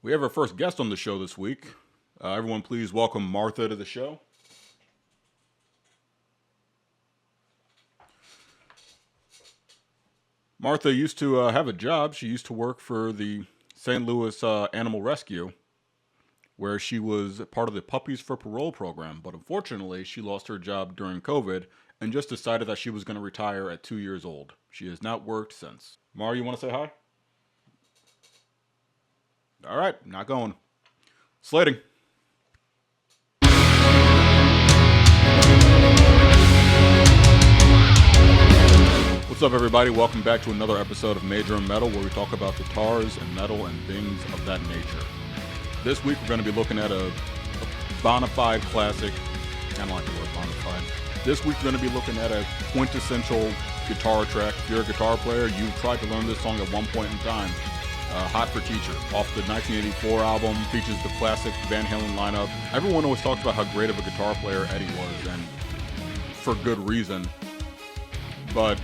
We have our first guest on the show this week. Everyone, please welcome Martha to the show. Martha used to have a job. She used to work for the St. Louis Animal Rescue, where she was part of the Puppies for Parole program. But unfortunately, she lost her job during COVID and just decided that she was going to retire at 2 years old. She has not worked since. Mar, you want to say hi? All right, not going. Slating. What's up, everybody? Welcome back to another episode of Major and Metal, where we talk about guitars and metal and things of that nature. This week, we're going to be looking at a bona fide classic. I don't like the word bona fide. This week, we're going to be looking at a quintessential guitar track. If you're a guitar player, you've tried to learn this song at one point in time. Hot for Teacher, off the 1984 album, features the classic Van Halen lineup. Everyone always talks about how great of a guitar player Eddie was, and for good reason. But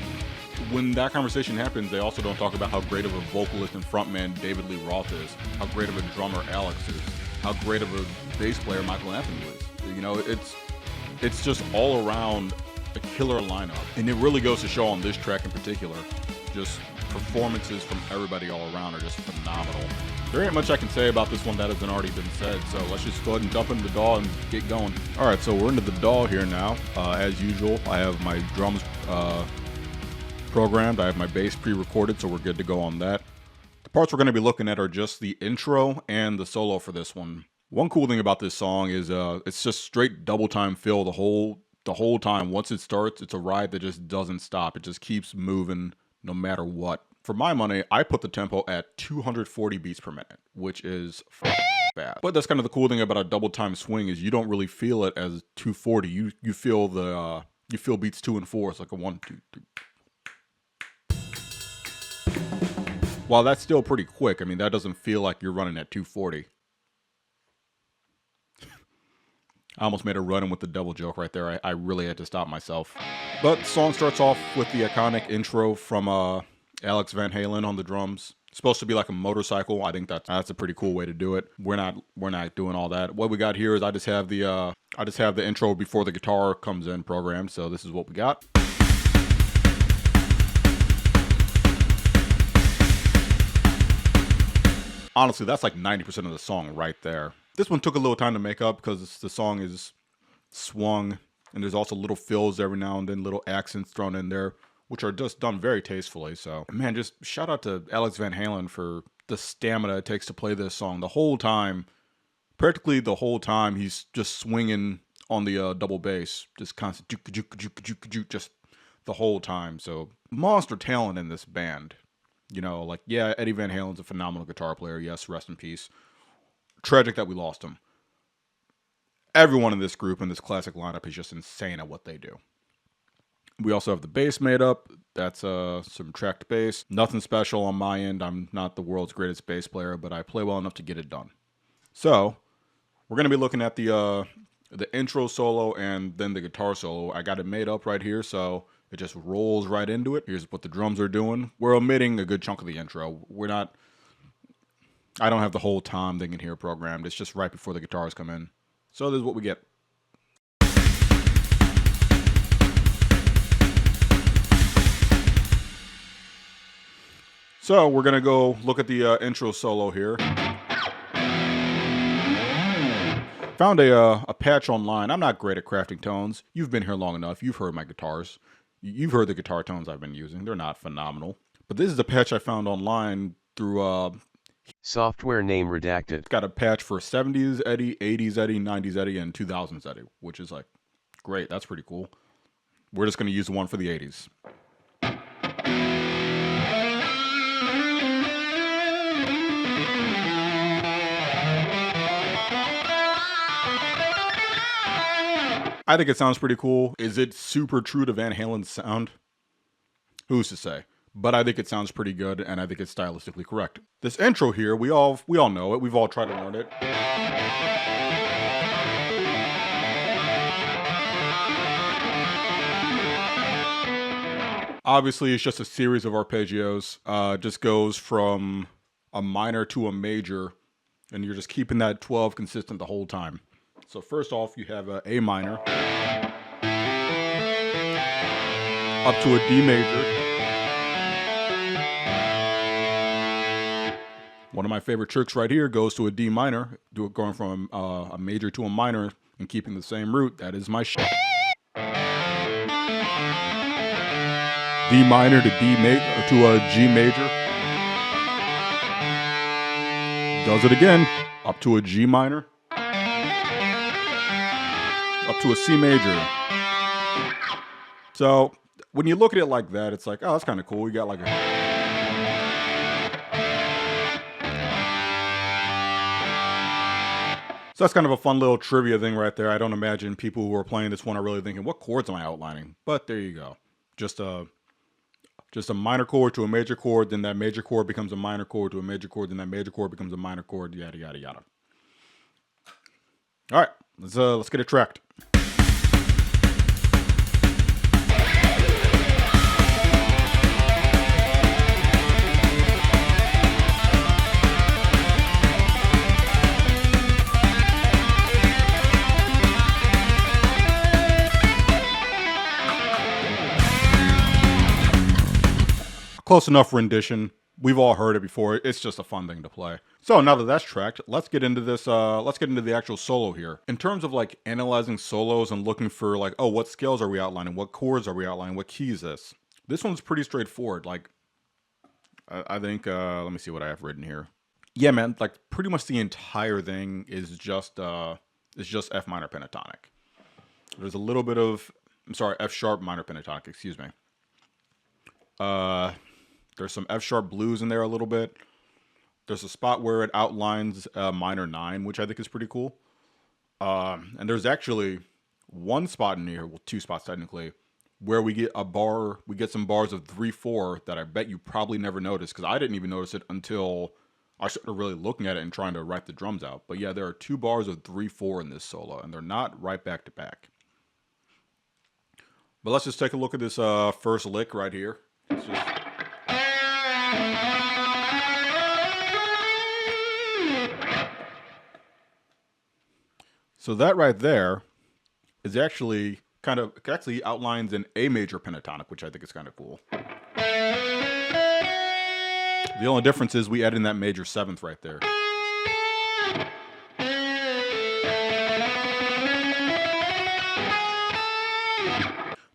when that conversation happens, they also don't talk about how great of a vocalist and frontman David Lee Roth is, how great of a drummer Alex is, how great of a bass player Michael Anthony is. You know, it's just all around a killer lineup, and it really goes to show on this track in particular. Just performances from everybody all around are just phenomenal. There ain't much I can say about this one that hasn't already been said, so let's just go ahead and jump into the DAW and get going. Alright, so we're into the DAW here now. As usual, I have my drums programmed. I have my bass pre-recorded, so we're good to go on that. The parts we're going to be looking at are just the intro and the solo for this one. One cool thing about this song is it's just straight double time fill the whole time. Once it starts, it's a ride that just doesn't stop. It just keeps moving no matter what. For my money, I put the tempo at 240 beats per minute, which is bad. But that's kind of the cool thing about a double time swing is you don't really feel it as 240. You feel you feel beats 2 and 4. It's like a 1, 2, 3. While that's still pretty quick, I mean, that doesn't feel like you're running at 240. I almost made a run-in with the double joke right there. I really had to stop myself. But the song starts off with the iconic intro from Alex Van Halen on the drums. It's supposed to be like a motorcycle. I think that's a pretty cool way to do it. We're not doing all that. What we got here is I just have the intro before the guitar comes in programmed. So this is what we got. Honestly, that's like 90% of the song right there. This one took a little time to make up because the song is swung, and there's also little fills every now and then, little accents thrown in there, which are just done very tastefully. So, man, just shout out to Alex Van Halen for the stamina it takes to play this song the whole time. Practically the whole time, he's just swinging on the double bass, just constant just the whole time. So, monster talent in this band. You know, like, yeah, Eddie Van Halen's a phenomenal guitar player. Yes, rest in peace. Tragic that we lost him. Everyone in this group, in this classic lineup, is just insane at what they do. We also have the bass made up. That's some tracked bass. Nothing special on my end. I'm not the world's greatest bass player, but I play well enough to get it done. So, we're going to be looking at the intro solo and then the guitar solo. I got it made up right here, so it just rolls right into it. Here's what the drums are doing. We're omitting a good chunk of the intro. I don't have the whole Tom thing in here programmed. It's just right before the guitars come in. So this is what we get. So we're going to go look at the intro solo here. Found a patch online. I'm not great at crafting tones. You've been here long enough. You've heard my guitars. You've heard the guitar tones I've been using. They're not phenomenal. But this is a patch I found online through software name redacted. It's got a patch for 70s Eddie, 80s Eddie, 90s Eddie, and 2000s Eddie, which is like, great. That's pretty cool. We're just going to use the one for the 80s. I think it sounds pretty cool. Is it super true to Van Halen's sound? Who's to say? But I think it sounds pretty good, and I think it's stylistically correct. This intro here, we all know it. We've all tried to learn it. Obviously, it's just a series of arpeggios. Just goes from a minor to a major And you're just keeping that 12 consistent the whole time. So first off, you have A minor up to a D major. One of my favorite tricks right here goes to a D minor, going from a major to a minor and keeping the same root. That is my shit. D minor to a G major. Does it again, up to a G minor, up to a C major. So when you look at it like that, it's like, oh, that's kind of cool. You got like a... So that's kind of a fun little trivia thing right there. I don't imagine people who are playing this one are really thinking, what chords am I outlining? But there you go. Just a minor chord to a major chord, then that major chord becomes a minor chord to a major chord, then that major chord becomes a minor chord, yada, yada, yada. All right, let's get it tracked. Close enough rendition. We've all heard it before. It's just a fun thing to play. So now that that's tracked, let's get into this. Let's get into the actual solo here. In terms of like analyzing solos and looking for like, oh, what scales are we outlining? What chords are we outlining? What key is this? This one's pretty straightforward. Like, I think, let me see what I have written here. Yeah, man, like pretty much the entire thing is just F minor pentatonic. There's a little bit of, F sharp minor pentatonic, excuse me. There's some F sharp blues in there a little bit. There's a spot where it outlines minor 9, which I think is pretty cool. And there's actually one spot in here, well, 2 spots technically, where we get some bars of 3/4 that I bet you probably never noticed, because I didn't even notice it until I started really looking at it and trying to write the drums out. But yeah, there are 2 bars of 3/4 in this solo, and they're not right back to back. But let's just take a look at this first lick right here. It's just... So that right there is actually actually outlines an A major pentatonic, which I think is kind of cool. The only difference is we add in that major 7th right there.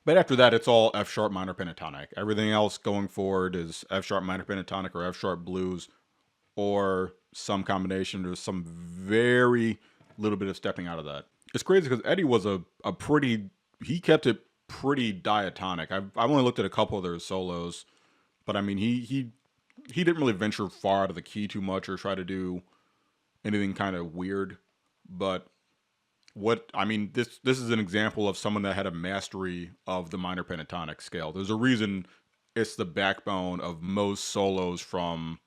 But after that, it's all F sharp minor pentatonic. Everything else going forward is F sharp minor pentatonic or F sharp blues or some combination. There's some very little bit of stepping out of that. It's crazy because Eddie was he kept it pretty diatonic. I've only looked at a couple of their solos, but I mean, he didn't really venture far out of the key too much or try to do anything kind of weird. But this is an example of someone that had a mastery of the minor pentatonic scale. There's a reason it's the backbone of most solos from,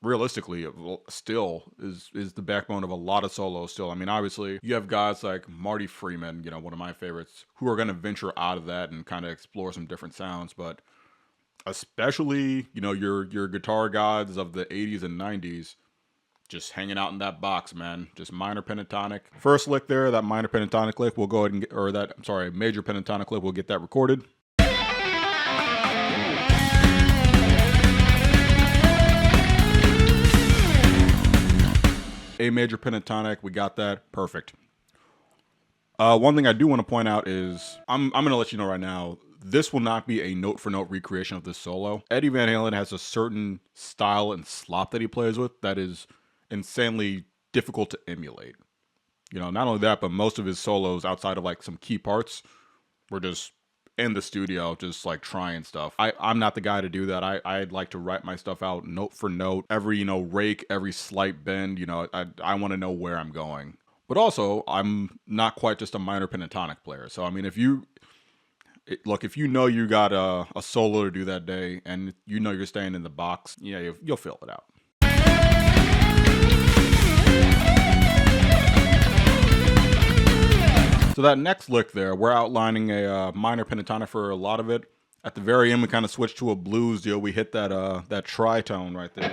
realistically, still is the backbone of a lot of solos still. I mean, obviously, you have guys like Marty Freeman, one of my favorites, who are going to venture out of that and kind of explore some different sounds. But especially, your guitar gods of the 80s and 90s, just hanging out in that box, man. Just minor pentatonic. First lick there, that minor pentatonic lick, we'll go ahead and major pentatonic lick, we'll get that recorded. A major pentatonic, we got that, perfect. One thing I do want to point out is, I'm going to let you know right now, this will not be a note-for-note recreation of this solo. Eddie Van Halen has a certain style and slop that he plays with that is insanely difficult to emulate. Not only that, but most of his solos, outside of like some key parts, were just in the studio, just like trying stuff. I'm not the guy to do that. I'd like to write my stuff out note for note, every rake, every slight bend. I want to know where I'm going. But also, I'm not quite just a minor pentatonic player. So I mean, if you got a solo to do that day, and you're staying in the box, yeah, you'll fill it out. So that next lick there, we're outlining a minor pentatonic for a lot of it. At the very end, we kind of switch to a blues deal. We hit that tritone right there.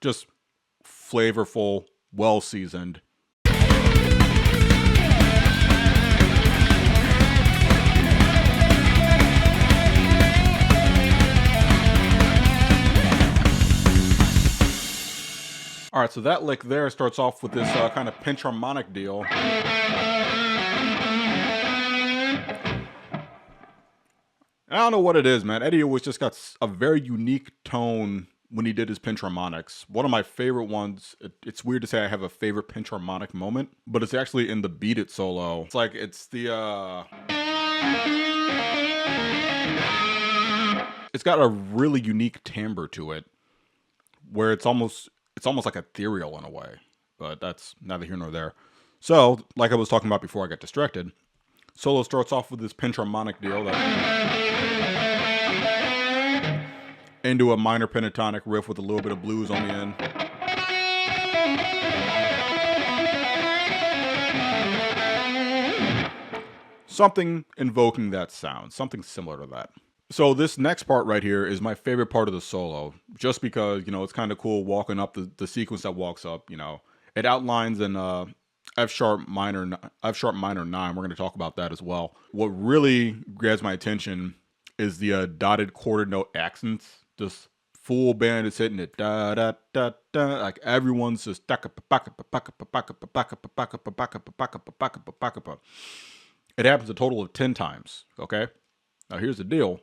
just flavorful, well-seasoned. All right, so that lick there starts off with this kind of pinch harmonic deal. I don't know what it is, man. Eddie always just got a very unique tone when he did his pinch harmonics. One of my favorite ones, it's weird to say I have a favorite pinch harmonic moment, but it's actually in the Beat It solo. It's like, it's the, it's got a really unique timbre to it, where it's almost like ethereal in a way, but that's neither here nor there. So, like I was talking about before I got distracted, solo starts off with this pinch harmonic deal that into a minor pentatonic riff with a little bit of blues on the end. Something invoking that sound, something similar to that. So this next part right here is my favorite part of the solo, just because, you know, it's kind of cool walking up the sequence that walks up, you know. It outlines in F sharp minor 9. We're going to talk about that as well. What really grabs my attention is the dotted quarter note accents. Just full band is hitting it, da da da da. Like everyone's just. It happens a total of 10 times. Okay, now here's the deal.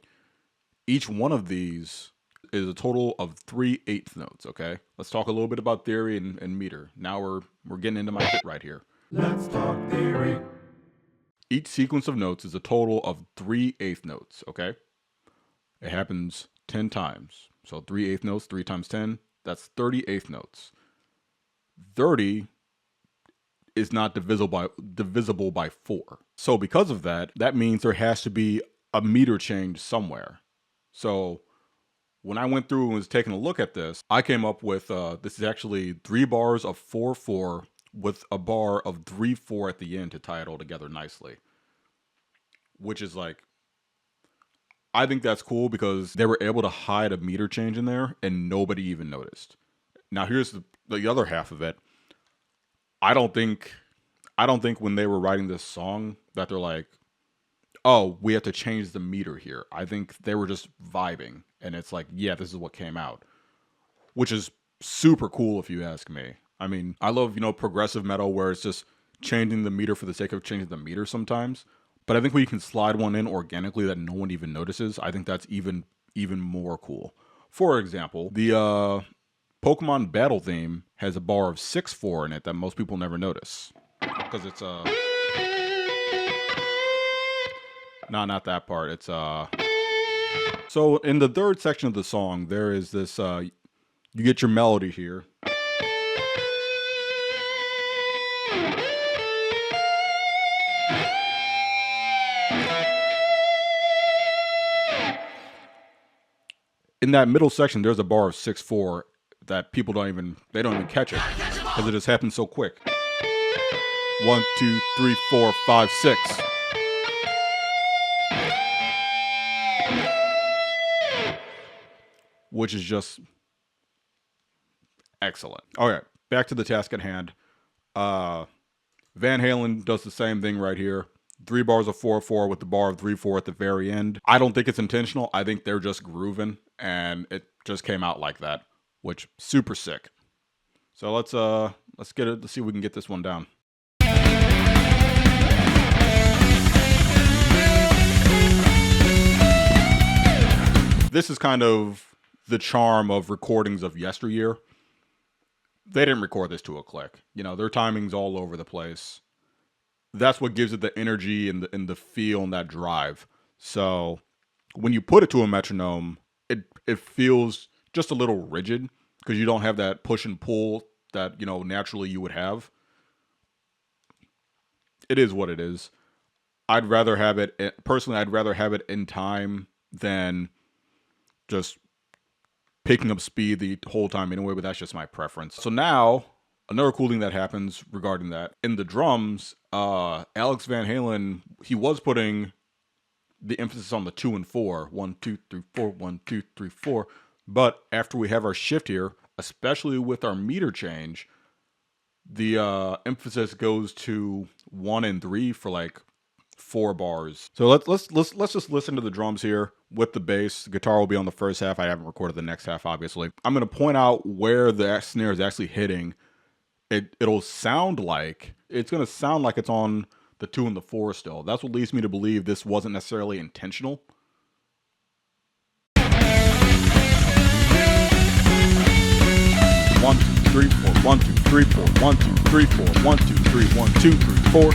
Each one of these is a total of 3/8 notes. Okay, let's talk a little bit about theory and meter. Now we're getting into my bit right here. Let's talk theory. Each sequence of notes is a total of 3/8 notes. Okay, it happens 10 times. So 3/8 notes, 3 times 10, that's 38 notes. 30 is not divisible by 4. So because of that, that means there has to be a meter change somewhere. So when I went through and was taking a look at this, I came up with, this is actually 3 bars of 4/4 with a bar of 3/4 at the end to tie it all together nicely. Which is like, I think that's cool because they were able to hide a meter change in there and nobody even noticed. Now here's the other half of it. I don't think when they were writing this song that they're like, oh, we have to change the meter here. I think they were just vibing and it's like, yeah, this is what came out. Which is super cool if you ask me. I mean, I love, you know, progressive metal where it's just changing the meter for the sake of changing the meter sometimes. But I think when you can slide one in organically that no one even notices, I think that's even more cool. For example, the Pokemon battle theme has a bar of 6/4 in it that most people never notice. Because it's no, not that part. It's so in the third section of the song, there is this you get your melody here. In that middle section, there's a bar of 6/4 that people don't even catch it because it just happens so quick. 1, 2, 3, 4, 5, 6. Which is just excellent. All right, back to the task at hand. Van Halen does the same thing right here. 3 bars of 4/4 with the bar of 3/4 at the very end. I don't think it's intentional. I think they're just grooving, and it just came out like that, which super sick. So let's get it. Let's see if we can get this one down. This is kind of the charm of recordings of yesteryear. They didn't record this to a click. You know, their timing's all over the place. That's what gives it the energy and the feel and that drive. So when you put it to a metronome, it feels just a little rigid because you don't have that push and pull that, you know, naturally you would have. It is what it is. I'd rather have it in time than just picking up speed the whole time anyway, but that's just my preference. So now, another cool thing that happens regarding that, in the drums, Alex Van Halen, he was putting the emphasis on the 2 and 4. 1, 2, 3, 4, 1, 2, 3, 4. But after we have our shift here, especially with our meter change, the emphasis goes to 1 and 3 for like 4 bars. So let's just listen to the drums here with the bass. The guitar will be on the first half. I haven't recorded the next half, obviously. I'm gonna point out where the snare is actually hitting. It'll sound like it's gonna sound like it's on the 2 and the 4 still. That's what leads me to believe this wasn't necessarily intentional. One, two, three, four, 1, 2, 3, 4, 1, 2, 3, 4, 1, 2, 3, 1, 2, 3, 4.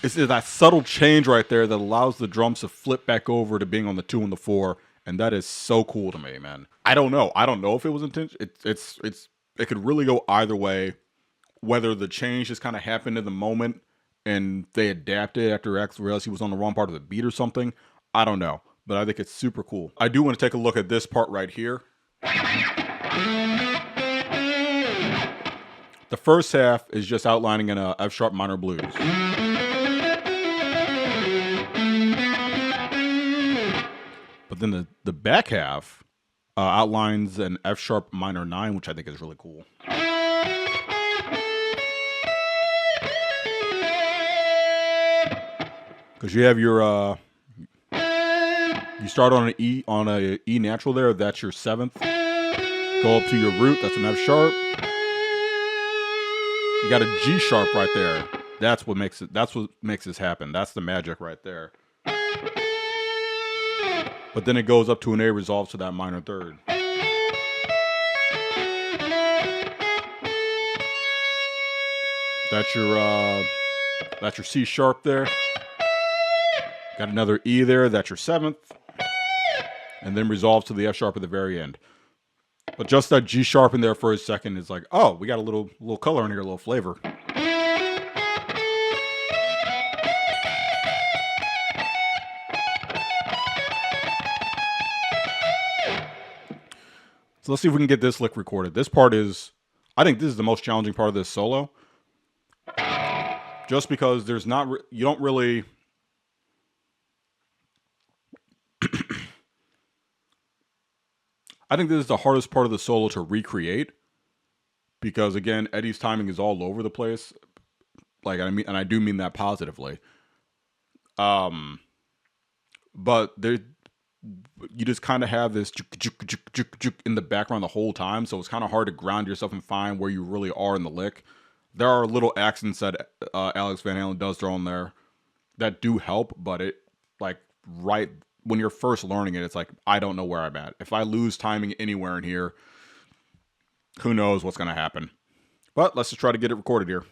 It's that subtle change right there that allows the drums to flip back over to being on the 2 and the 4, and that is so cool to me, man. I don't know if it was intentional. It could really go either way. Whether the change just kind of happened in the moment and they adapted after X realized he was on the wrong part of the beat or something, I don't know. But I think it's super cool. I do want to take a look at this part right here. The first half is just outlining an F sharp minor blues. But then the back half outlines an F sharp minor 9, which I think is really cool. Because you have your you start on an E natural there. That's your 7th. Go up to your root. That's an F sharp. You got a G sharp right there. That's what makes it. That's what makes this happen. That's the magic right there. But then it goes up to an A, resolves to that minor 3rd. That's your C sharp there. Got another E there. That's your 7th. And then resolves to the F sharp at the very end. But just that G sharp in there for a second is like, oh, we got a little color in here, a little flavor. So let's see if we can get this lick recorded. This part is, I think this is the most challenging part of this solo. Just because there's not, you don't really... I think this is the hardest part of the solo to recreate. Because again, Eddie's timing is all over the place. Like, I mean, and I do mean that positively. But there... You just kind of have this in the background the whole time, so it's kind of hard to ground yourself and find where you really are in the lick. There are little accents that Alex Van Halen does throw in there that do help, but it, like, right when you're first learning it, it's like, I don't know where I'm at. If I lose timing anywhere in here, who knows what's going to happen. But let's just try to get it recorded here.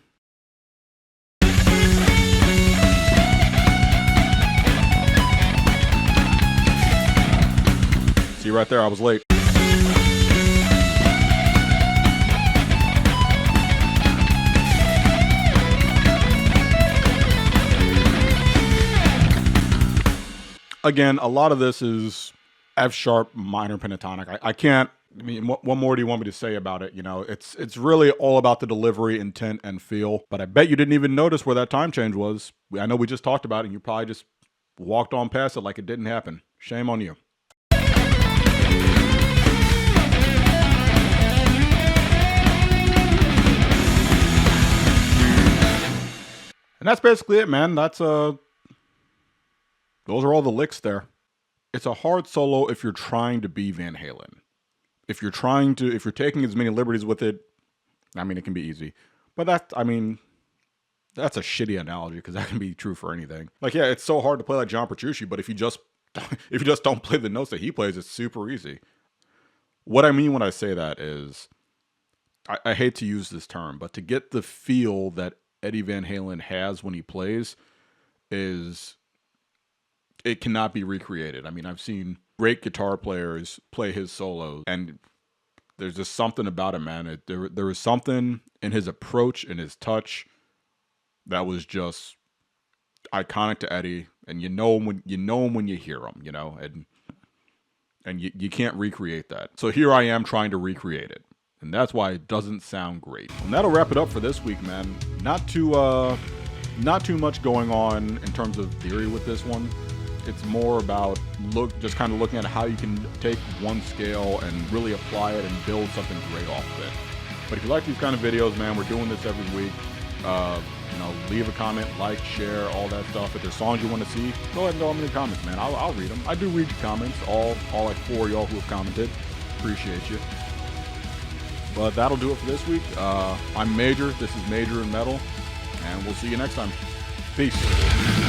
See right there, I was late. Again, a lot of this is F sharp minor pentatonic. I can't, I mean, what more do you want me to say about it? You know, it's really all about the delivery, intent, and feel. But I bet you didn't even notice where that time change was. I know we just talked about it, and you probably just walked on past it like it didn't happen. Shame on you. And that's basically it, man. That's those are all the licks there. It's a hard solo if you're trying to be Van Halen. If you're taking as many liberties with it, I mean, it can be easy. But that's a shitty analogy because that can be true for anything. Like, yeah, it's so hard to play like John Petrucci, but if you just don't play the notes that he plays, it's super easy. What I mean when I say that is, I hate to use this term, but to get the feel that Eddie Van Halen has when he plays it cannot be recreated. I mean, I've seen great guitar players play his solos, and there's just something about him, man. There was something in his approach and his touch that was just iconic to Eddie, and you know him when you hear him, you know, and you can't recreate that. So here I am trying to recreate it. And that's why it doesn't sound great. And that'll wrap it up for this week, man. Not too much going on in terms of theory with this one. It's more about just kind of looking at how you can take one scale and really apply it and build something great off of it. But if you like these kind of videos, man, we're doing this every week. Leave a comment, like, share, all that stuff. If there's songs you want to see, go ahead and throw them in the comments, man. I'll read them. I do read your comments, all like 4 of y'all who have commented. Appreciate you. But that'll do it for this week. I'm Major. This is Major in Metal, and we'll see you next time. Peace.